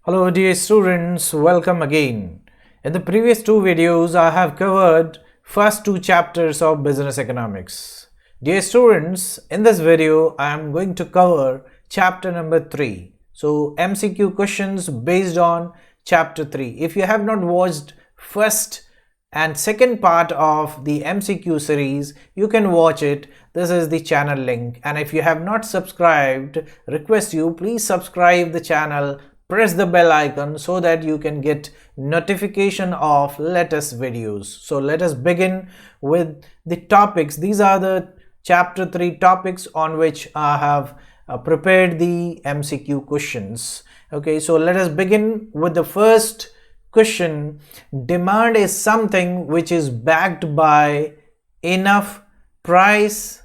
Hello dear students, welcome again. In the previous two videos, I have covered first two chapters of business economics. Dear students, in this video, I am going to cover chapter number 3. So MCQ questions based on chapter 3. If you have not watched first and second part of the MCQ series, you can watch it. This is the channel link, and if you have not subscribed, request you please subscribe the channel, press the bell icon so that you can get notification of latest videos. So let us begin with the topics. These are the chapter 3 topics on which I have prepared the MCQ questions. Okay, so let us begin with the first question. Demand is something which is backed by enough price,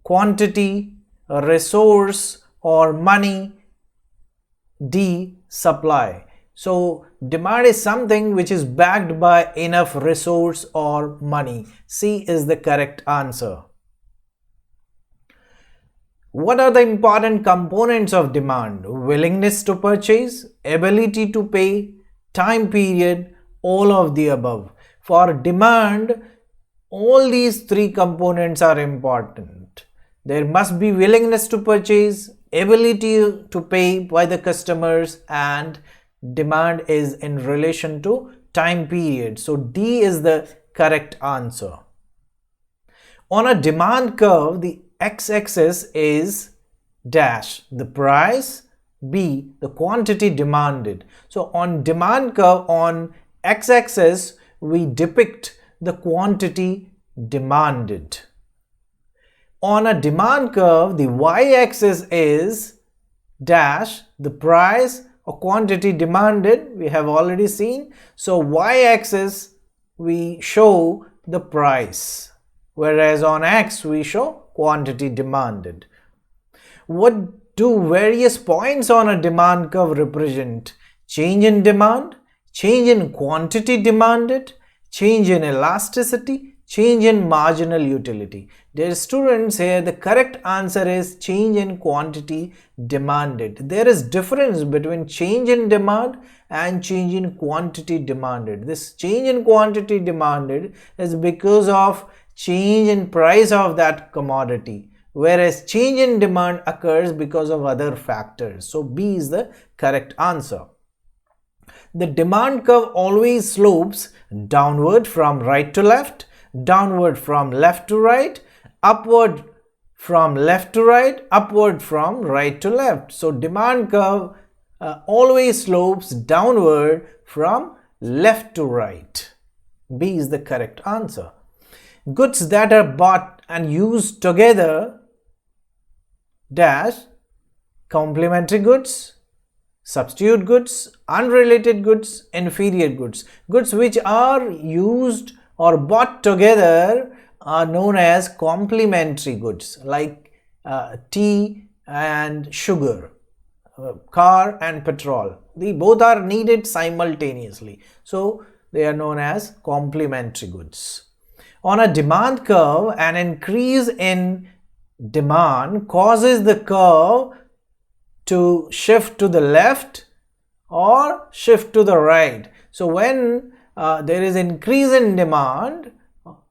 quantity, resource or money. D. Supply. So demand is something which is backed by enough resource or money. C is the correct answer. What are the important components of demand? Willingness to purchase, ability to pay, time period, all of the above. For demand, all these three components are important. There must be willingness to purchase, ability to pay by the customers, and demand is in relation to time period. So D is the correct answer. On a demand curve, the x-axis is dash, the price, B, the quantity demanded. So on demand curve, on x-axis, we depict the quantity demanded. On a demand curve, the y-axis is dash, the price or quantity demanded. We have already seen. So y-axis, we show the price, whereas on x, we show quantity demanded. What do various points on a demand curve represent? Change in demand, change in quantity demanded, change in elasticity, change in marginal utility. Dear students, here the correct answer is change in quantity demanded. There is difference between change in demand and change in quantity demanded. This change in quantity demanded is because of change in price of that commodity, whereas change in demand occurs because of other factors. So B is the correct answer. The demand curve always slopes downward from right to left, downward from left to right, upward from left to right, upward from right to left. So demand curve always slopes downward from left to right. B is the correct answer. Goods that are bought and used together dash, complementary goods, substitute goods, unrelated goods, inferior goods. Goods which are used or bought together are known as complementary goods, like tea and sugar, car and petrol. They both are needed simultaneously, so they are known as complementary goods. On a demand curve, an increase in demand causes the curve to shift to the left or shift to the right. So when there is increase in demand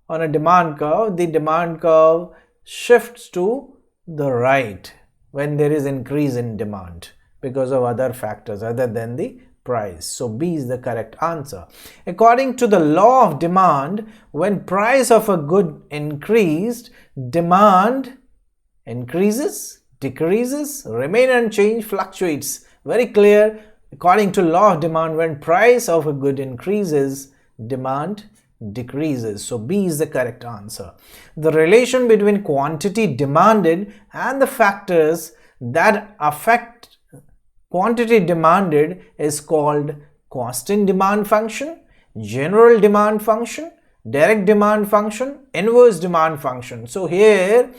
on a demand curve, the demand curve shifts to the right when there is increase in demand because of other factors other than the price. So B is the correct answer. According to the law of demand, when price of a good increased, demand increases, decreases, remain unchanged, fluctuates. Very clear. According to law of demand, when price of a good increases, demand decreases. So B is the correct answer. The relation between quantity demanded and the factors that affect quantity demanded is called constant demand function, general demand function, direct demand function, inverse demand function. So here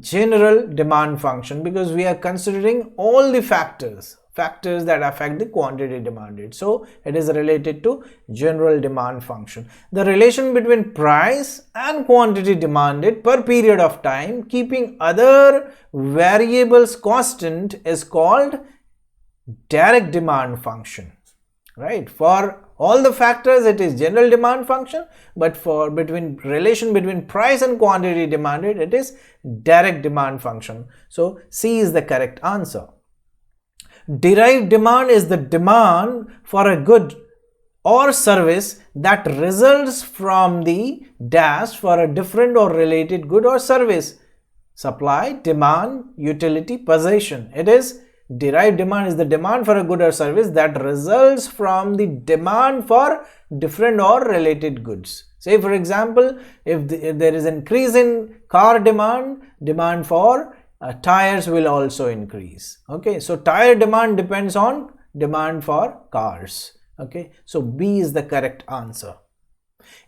general demand function, because we are considering all the factors that affect the quantity demanded. So it is related to general demand function. The relation between price and quantity demanded per period of time, keeping other variables constant, is called direct demand function, right? For all the factors it is general demand function, but for relation between price and quantity demanded, it is direct demand function. So C is the correct answer. Derived demand is the demand for a good or service that results from the dash for a different or related good or service. Supply, demand, utility, possession. It is derived demand is the demand for a good or service that results from the demand for different or related goods. Say for example, if there is increase in car demand for tires will also increase. Okay, so tire demand depends on demand for cars. Okay, so B is the correct answer.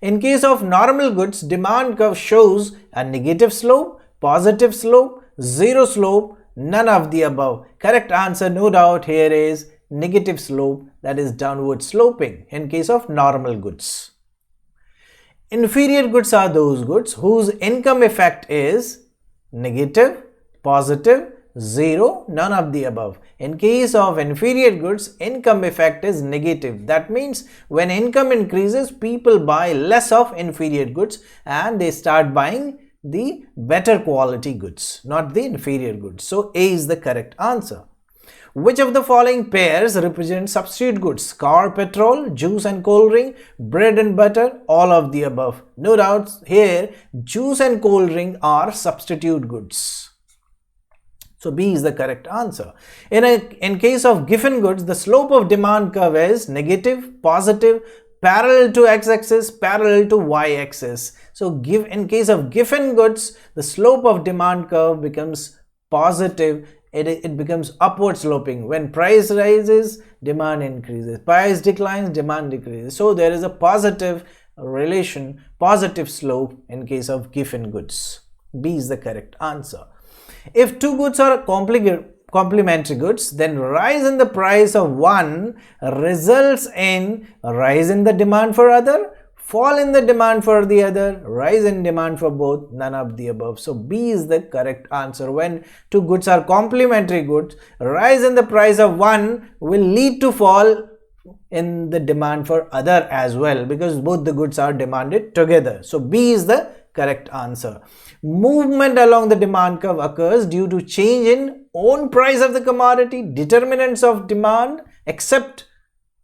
In case of normal goods, demand curve shows a negative slope, positive slope, zero slope, none of the above. Correct answer, no doubt, here is negative slope, that is downward sloping in case of normal goods. Inferior goods are those goods whose income effect is negative, positive, zero, none of the above. In case of inferior goods, income effect is negative. That means when income increases, people buy less of inferior goods and they start buying the better quality goods, not the inferior goods. So A is the correct answer. Which of the following pairs represent substitute goods? Car, petrol, juice and cold drink, bread and butter, all of the above. No doubts here, juice and cold drink are substitute goods. So B is the correct answer. In case of given goods, the slope of demand curve is negative, positive, parallel to x-axis, parallel to y-axis. So in case of given goods, the slope of demand curve becomes positive. It becomes upward sloping. When price rises, demand increases. Price declines, demand decreases. So there is a positive relation, positive slope in case of given goods. B is the correct answer. If two goods are complementary goods, then rise in the price of one results in a rise in the demand for other, fall in the demand for the other, rise in demand for both, none of the above. So B is the correct answer. When two goods are complementary goods, rise in the price of one will lead to fall in the demand for other as well, because both the goods are demanded together. So B is the correct answer. Movement along the demand curve occurs due to change in own price of the commodity, determinants of demand, except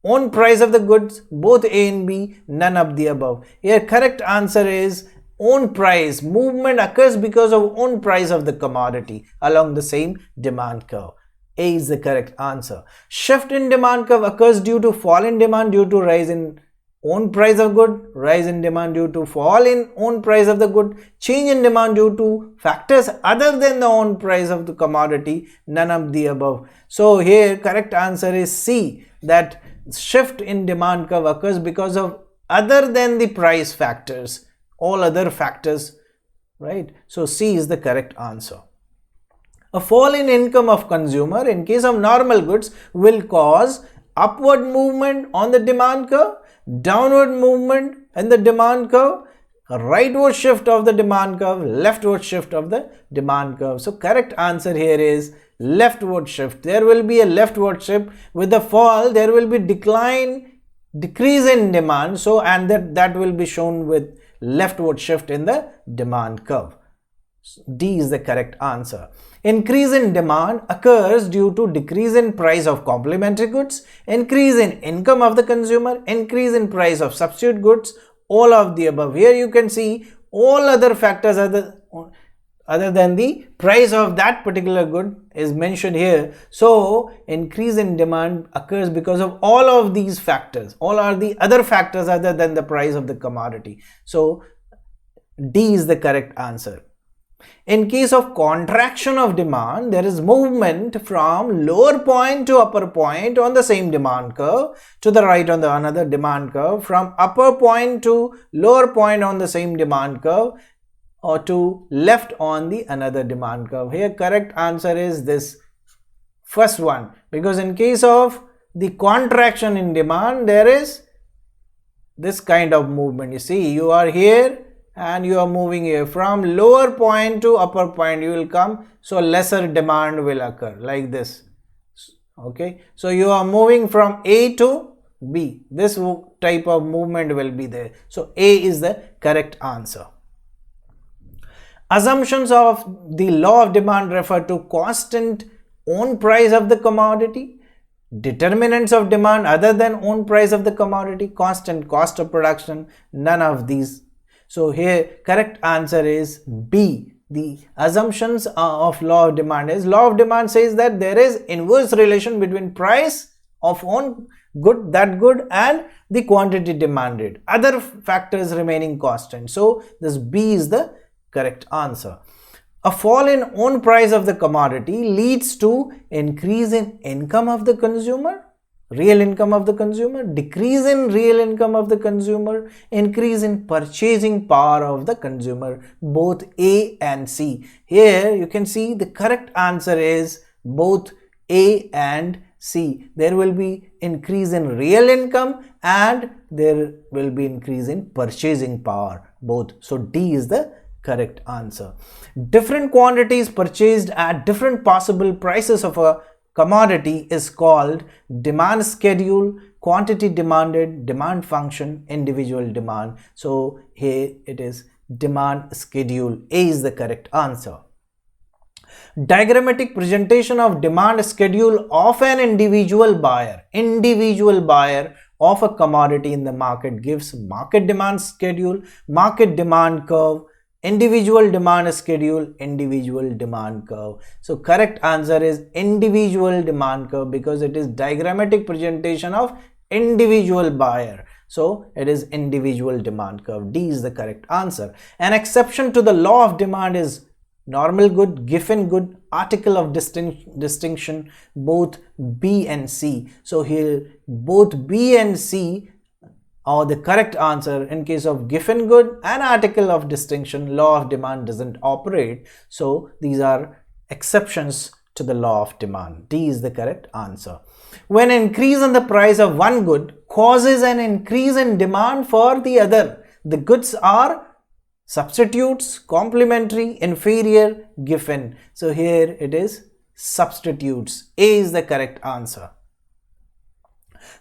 own price of the goods, both A and B, none of the above. Here correct answer is own price. Movement occurs because of own price of the commodity along the same demand curve. A is the correct answer. Shift in demand curve occurs due to fall in demand due to rise in own price of good, rise in demand due to fall in own price of the good, change in demand due to factors other than the own price of the commodity, none of the above. So here correct answer is C, that shift in demand curve occurs because of other than the price factors, all other factors, right? So C is the correct answer. A fall in income of consumer in case of normal goods will cause upward movement on the demand curve, downward movement in the demand curve, a rightward shift of the demand curve, leftward shift of the demand curve. So correct answer here is leftward shift. There will be a leftward shift. With the fall, there will be decrease in demand. So and that will be shown with leftward shift in the demand curve. D is the correct answer. Increase in demand occurs due to decrease in price of complementary goods, increase in income of the consumer, increase in price of substitute goods, all of the above. Here you can see all other factors other than the price of that particular good is mentioned here. So increase in demand occurs because of all of these factors. All are the other factors other than the price of the commodity. So D is the correct answer. In case of contraction of demand, there is movement from lower point to upper point on the same demand curve, to the right on the another demand curve, from upper point to lower point on the same demand curve, or to left on the another demand curve. Here correct answer is this first one, because in case of the contraction in demand, there is this kind of movement. You see, you are here and you are moving here from lower point to upper point, you will come, so lesser demand will occur like this. Okay, so you are moving from A to B. This type of movement will be there. So A is the correct answer. Assumptions of the law of demand refer to constant own price of the commodity, determinants of demand other than own price of the commodity, constant cost of production, none of these. So here correct answer is B. The assumptions of law of demand is, law of demand says that there is inverse relation between price of own good, that good, and the quantity demanded, other factors remaining constant. So this B is the correct answer. A fall in own price of the commodity leads to increase in income of the consumer, real income of the consumer, decrease in real income of the consumer, increase in purchasing power of the consumer, both A and C. Here you can see the correct answer is both A and C. There will be increase in real income and there will be increase in purchasing power, both. So D is the correct answer. Different quantities purchased at different possible prices of a commodity is called demand schedule, quantity demanded, demand function, individual demand. So here it is demand schedule. A is the correct answer. Diagrammatic presentation of demand schedule of an individual buyer of a commodity in the market gives market demand schedule, market demand curve, individual demand schedule, individual demand curve. So correct answer is individual demand curve because it is diagrammatic presentation of individual buyer. So it is individual demand curve. D is the correct answer. An exception to the law of demand is normal good, given good, article of distinction, both B and C. So here both B and C are the correct answer. In case of given good and article of distinction, law of demand doesn't operate. So these are exceptions to the law of demand. D is the correct answer. When increase in the price of one good causes an increase in demand for the other, the goods are substitutes, complementary, inferior, given. So here it is substitutes. A is the correct answer.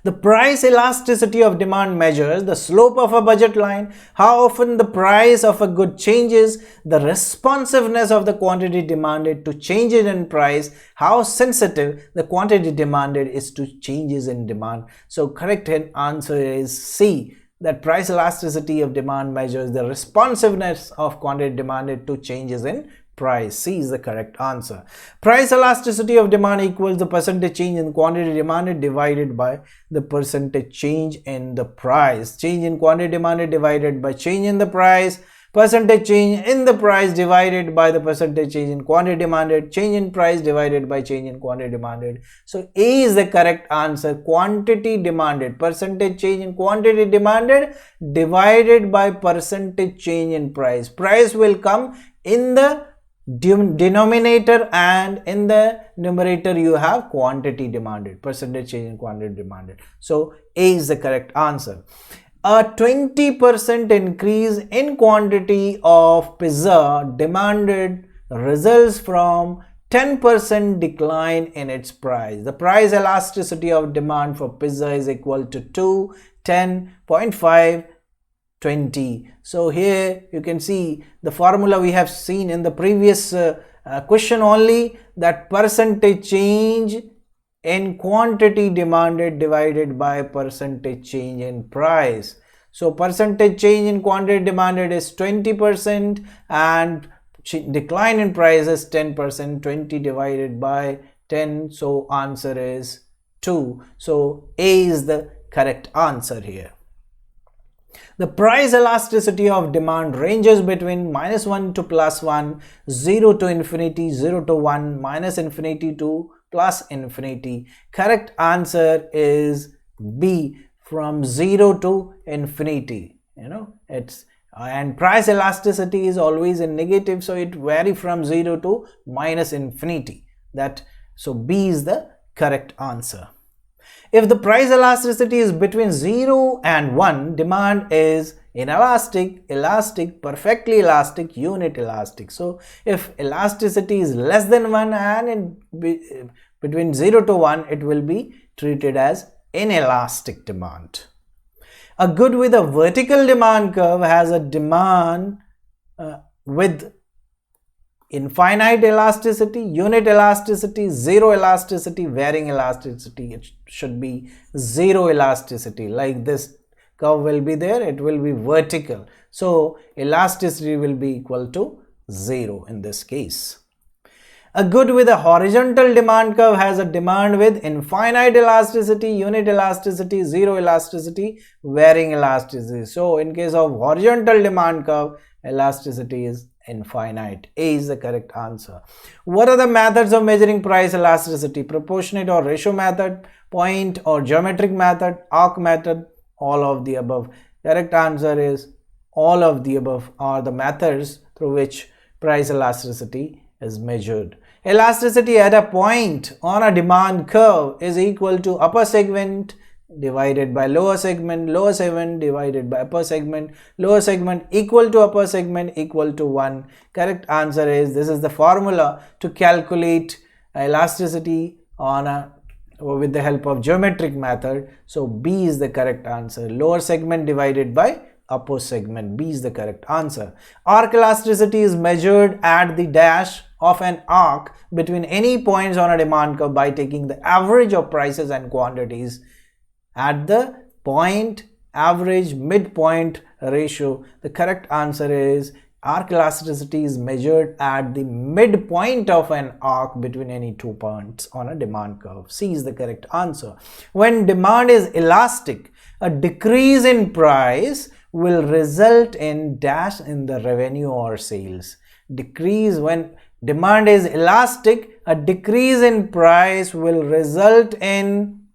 The price elasticity of demand measures the slope of a budget line, how often the price of a good changes, the responsiveness of the quantity demanded to changes in price, how sensitive the quantity demanded is to changes in demand. So correct answer is C. That price elasticity of demand measures the responsiveness of quantity demanded to changes in price. C is the correct answer. Price elasticity of demand equals the percentage change in quantity demanded divided by the percentage change in the price. Change in quantity demanded divided by change in the price. Percentage change in the price divided by the percentage change in quantity demanded. Change in price divided by change in quantity demanded. So A is the correct answer. Quantity demanded, percentage change in quantity demanded divided by percentage change in price. Price will come in the denominator and in the numerator you have quantity demanded, percentage change in quantity demanded. So A is the correct answer. A 20% increase in quantity of pizza demanded results from 10% decline in its price. The price elasticity of demand for pizza is equal to 2, 10, 0.5, 20. So here you can see the formula we have seen in the previous question only, that percentage change in quantity demanded divided by percentage change in price. So percentage change in quantity demanded is 20% and decline in price is 10%. 20 divided by 10, so answer is 2. So A is the correct answer here. The price elasticity of demand ranges between -1 to +1, 0 to infinity, 0 to 1, minus infinity to plus infinity. Correct answer is B, from 0 to infinity. And price elasticity is always in negative, so it varies from 0 to minus infinity. So B is the correct answer. If the price elasticity is between 0 and 1, demand is inelastic, elastic, perfectly elastic, unit elastic. So if elasticity is less than 1 and Between 0 to 1, it will be treated as inelastic demand. A good with a vertical demand curve has a demand with infinite elasticity, unit elasticity, zero elasticity, varying elasticity. It should be zero elasticity. Like this curve will be there, it will be vertical. So elasticity will be equal to 0 in this case. A good with a horizontal demand curve has a demand with infinite elasticity, unit elasticity, zero elasticity, varying elasticity. So in case of horizontal demand curve, elasticity is infinite. A is the correct answer. What are the methods of measuring price elasticity? Proportionate or ratio method, point or geometric method, arc method, all of the above. Correct answer is all of the above are the methods through which price elasticity is measured. Elasticity at a point on a demand curve is equal to upper segment divided by lower segment divided by upper segment, lower segment equal to upper segment equal to 1. Correct answer is, this is the formula to calculate elasticity on with the help of geometric method. So B is the correct answer. Lower segment divided by upper segment. B is the correct answer. Arc elasticity is measured at the dash of an arc between any points on a demand curve by taking the average of prices and quantities at the point average midpoint ratio. The correct answer is arc elasticity is measured at the midpoint of an arc between any 2 points on a demand curve. C is the correct answer. When demand is elastic, a decrease in price will result in dash in the revenue or sales. Decrease when demand is elastic, a decrease in price will result in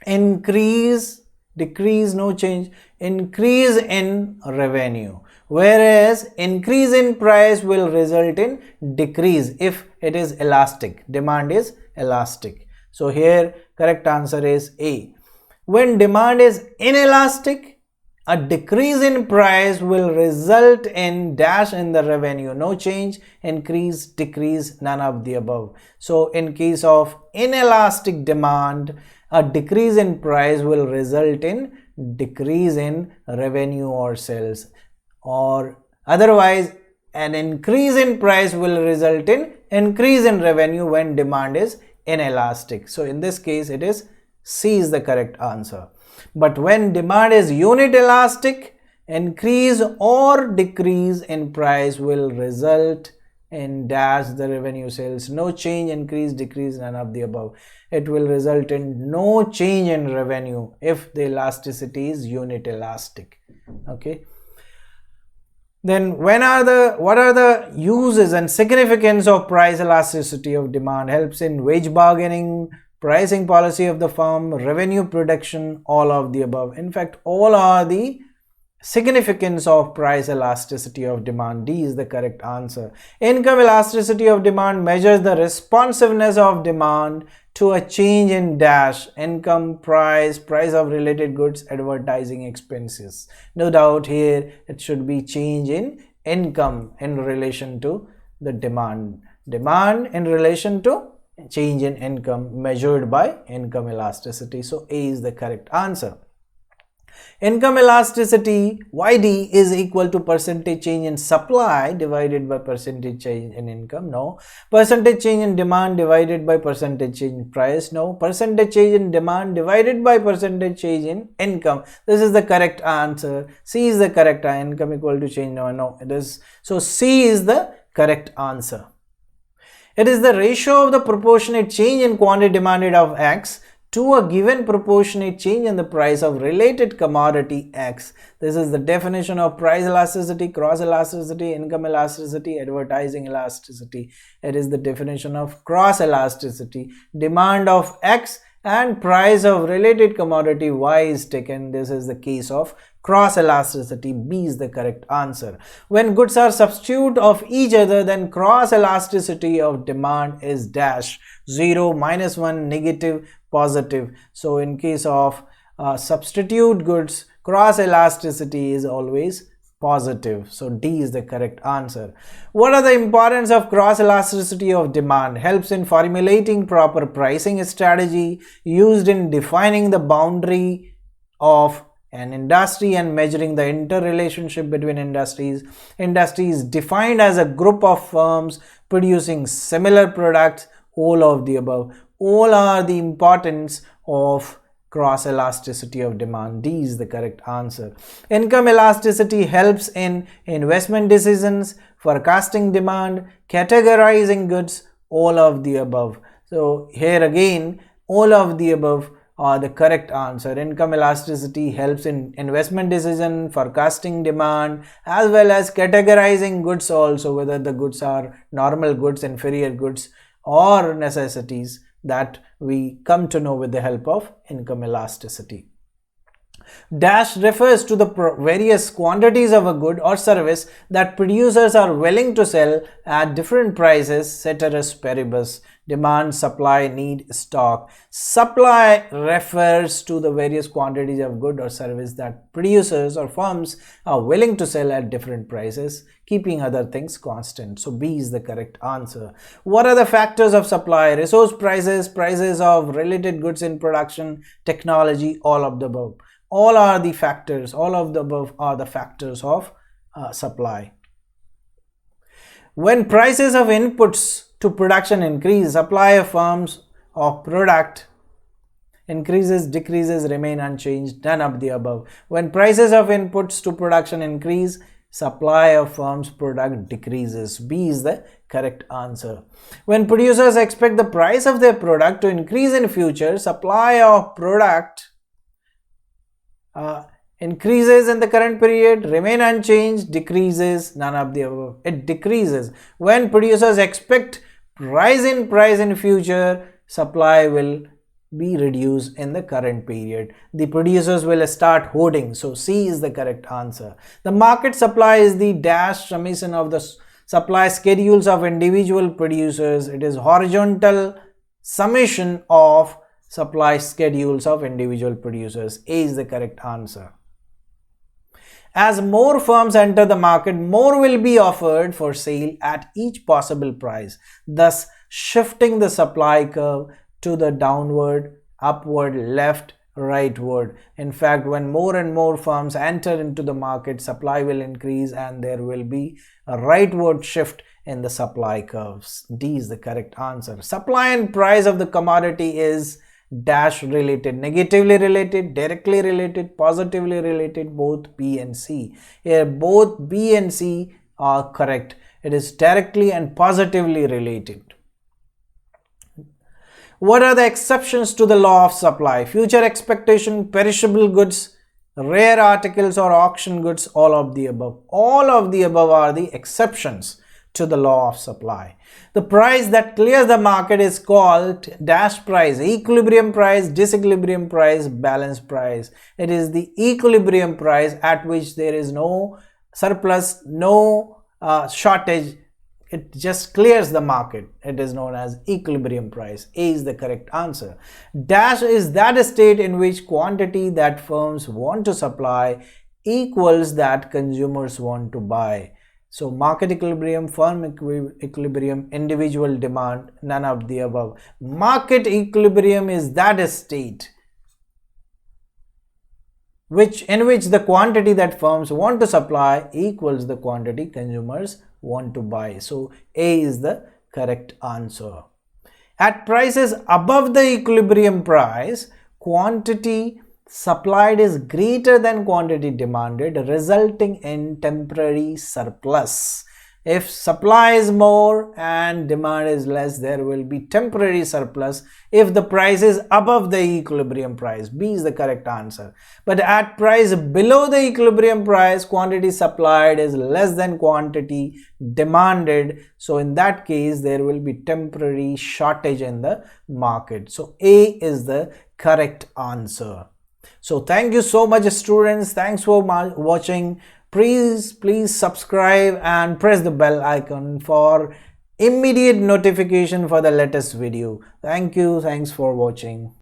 increase, decrease, no change, increase in revenue, whereas increase in price will result in decrease if it is elastic, demand is elastic. So here correct answer is A. When demand is inelastic, a decrease in price will result in dash in the revenue, no change, increase, decrease, none of the above. So in case of inelastic demand, a decrease in price will result in decrease in revenue or sales, or otherwise an increase in price will result in increase in revenue when demand is inelastic. So in this case it is C is the correct answer. But when demand is unit elastic, increase or decrease in price will result in dash the revenue sales, no change, increase, decrease, none of the above. It will result in no change in revenue if the elasticity is unit elastic. Okay. Then what are the uses and significance of price elasticity of demand? Helps in wage bargaining, pricing policy of the firm, revenue production, all of the above. In fact, all are the significance of price elasticity of demand. D is the correct answer. Income elasticity of demand measures the responsiveness of demand to a change in dash, income, price of related goods, advertising expenses. No doubt here it should be change in income in relation to the demand. Demand in relation to change in income measured by income elasticity. So A is the correct answer. Income elasticity YD is equal to percentage change in supply divided by percentage change in income. No. Percentage change in demand divided by percentage change in price. No. Percentage change in demand divided by percentage change in income. This is the correct answer. C is the correct answer. Income equal to change. No, it is. So C is the correct answer. It is the ratio of the proportionate change in quantity demanded of X to a given proportionate change in the price of related commodity X. This is the definition of price elasticity, cross elasticity, income elasticity, advertising elasticity. It is the definition of cross elasticity. Demand of X and price of related commodity Y is taken. This is the case of cross elasticity. B is the correct answer. When goods are substitute of each other, then cross elasticity of demand is dash, 0, -1, negative, positive. So in case of substitute goods, cross elasticity is always positive. So D is the correct answer. What are the importance of cross elasticity of demand? Helps in formulating proper pricing strategy, used in defining the boundary of an industry and measuring the interrelationship between industries. Industry is defined as a group of firms producing similar products. All of the above. All are the importance of cross elasticity of demand. D is the correct answer. Income elasticity helps in investment decisions, forecasting demand, categorizing goods. All of the above. So here again, all of the above are the correct answer. Income elasticity helps in investment decision, forecasting demand, as well as categorizing goods also, whether the goods are normal goods, inferior goods, or necessities, that we come to know with the help of income elasticity. Dash refers to the various quantities of a good or service that producers are willing to sell at different prices, ceteris paribus. Demand, supply, need, stock. Supply refers to the various quantities of good or service that producers or firms are willing to sell at different prices, keeping other things constant. So B is the correct answer. What are the factors of supply? Resource prices, prices of related goods in production, technology, all of the above. All are the factors, all of the above are the factors of supply. When prices of inputs to production increase, supply of firms of product increases, decreases, remain unchanged, none of the above. When prices of inputs to production increase, supply of firms product decreases. B is the correct answer. When producers expect the price of their product to increase in future, supply of product increases in the current period, remain unchanged, decreases, none of the above. It decreases. When producers expect rise in price in future, supply will be reduced in the current period. The producers will start hoarding. So C is the correct answer. The market supply is the dash summation of the supply schedules of individual producers. It is horizontal summation of supply schedules of individual producers. A is the correct answer. As more firms enter the market, more will be offered for sale at each possible price, thus shifting the supply curve to the downward, upward, left, rightward. In fact, when more and more firms enter into the market, supply will increase and there will be a rightward shift in the supply curves. D is the correct answer. Supply and price of the commodity is dash related, negatively related, directly related, positively related, both B and C. Here both B and C are correct. It is directly and positively related. What are the exceptions to the law of supply? Future expectation, perishable goods, rare articles or auction goods, all of the above. All of the above are the exceptions to the law of supply. The price that clears the market is called dash price, equilibrium price, disequilibrium price, balance price. It is the equilibrium price at which there is no surplus, no shortage. It just clears the market. It is known as equilibrium price. A is the correct answer. Dash is that state in which quantity that firms want to supply equals that consumers want to buy. So market equilibrium, firm equilibrium, individual demand, none of the above. Market equilibrium is that state in which the quantity that firms want to supply equals the quantity consumers want to buy. So A is the correct answer. At prices above the equilibrium price, quantity supplied is greater than quantity demanded, resulting in temporary surplus. If supply is more and demand is less, there will be temporary surplus if the price is above the equilibrium price. B is the correct answer. But at price below the equilibrium price, quantity supplied is less than quantity demanded. So in that case, there will be temporary shortage in the market. So A is the correct answer. So thank you so much, students. Thanks for watching. Please subscribe and press the bell icon for immediate notification for the latest video. Thank you. Thanks for watching.